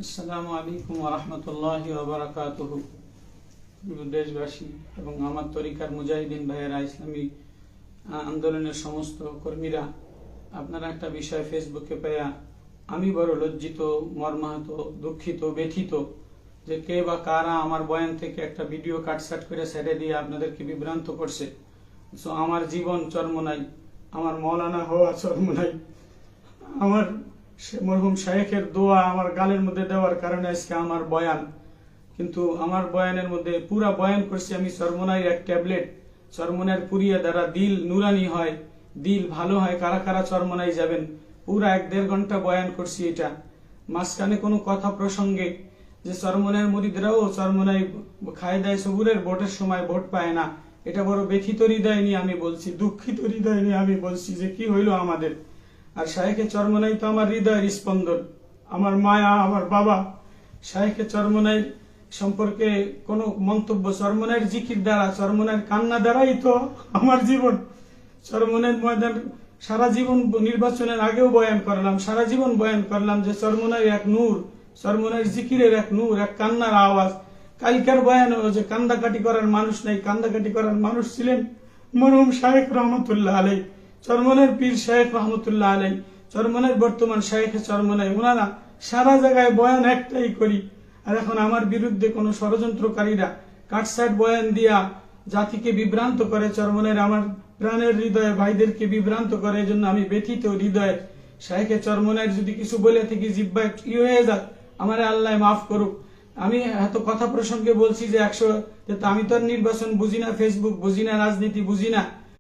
আসসালামু আলাইকুম ওয়া রাহমাতুল্লাহি ওয়া বারাকাতুহু। দেশবাসী এবং আমার তরিকার মুজাহিদিন ভাইয়েরা, ইসলামী আন্দোলনের সমস্ত কর্মীরা, আপনারা একটা বিষয় ফেসবুকে পেয়া আমি বড় লজ্জিত, মর্মাহত, দুঃখিত, ব্যথিত যে কে বা কারা আমার বয়ান থেকে একটা ভিডিও কাটসাট করে ছেড়ে দিয়ে আপনাদেরকে বিভ্রান্ত করছে। সো আমার জীবন চরমনাই, আমার মৌলানা হওয়া চরমনাই, আমার মরহুম শায়েখের দোয়া আমার গালের মধ্যে দেওয়ার কারণে আজকে আমার বয়ান। কিন্তু আমার বয়ানের মধ্যে পুরা বয়ান করছি আমি চরমনাইয়ের এক ট্যাবলেট, চরমনাইয়ের পুরিয়া দ্বারা দিল নুরানি হয়, দিল ভালো হয়। কারা কারা চরমনাই যাবেন? পুরা 1-1.5 ঘন্টা বয়ান করছি। এটা মাঝখানে কোনো কথা প্রসঙ্গে যে চরমনাইয়ের মুরিদরাও চরমনাই খায় দেয় সবুরের ভোটের সময় ভোট পায় না, এটা বড় ব্যথিত হৃদয় নিয়ে আমি বলছি, দুঃখিত হৃদয় নিয়ে আমি বলছি যে কি হইলো আমাদের। আর শায়েখে চরমনাই তো আমার হৃদয়ের স্পন্দন, আমার মায়া, আমার বাবা। শায়েখে চরমনাই সম্পর্কে কোনো মন্তব্য, চরমনাইয়ের জিকির দ্বারা, চরমনাইয়ের কান্না দ্বারাই তো আমার জীবন। চরমনাইয়ের ময়দান সারা জীবন, নির্বাচনের আগেও বয়ান করলাম, সারা জীবন বয়ান করলাম যে চরমনাইয়ের এক নূর, চরমনাইয়ের জিকিরের এক নূর, এক কান্নার আওয়াজ। কালকার বয়ান যে কান্দাকাটি করার মানুষ নাই, কান্দাকাটি করার মানুষ ছিলেন মরহুম শায়েখ রহমতুল্লাহ আলাই, চরমনাইয়ের পীর শায়েখ রহমতুল্লাহ আলাই, চরমনাইয়ের বর্তমান শায়েখে চরমনাই। ওনারা সারা জায়গায় বয়ান একটাই করি। আর এখন আমার বিরুদ্ধে কোন ষড়যন্ত্রকারীরা কাটসাট বয়ান দিয়া জাতিকে বিভ্রান্ত করে, চরমনাইয়ের আমার প্রাণের হৃদয়ে ভাইদেরকে বিভ্রান্ত করে। এই জন্য আমি ব্যথিত হৃদয়ে। শায়েখে চরমনাইয়ের যদি কিছু বলে থেকে জিব্বা হয়ে যাক, আমার আল্লাহ মাফ করুক। আমি এত কথা প্রসঙ্গে বলছি যে আমি তো আর নির্বাচন বুঝি না, ফেসবুক বুঝি না, রাজনীতি বুঝি না।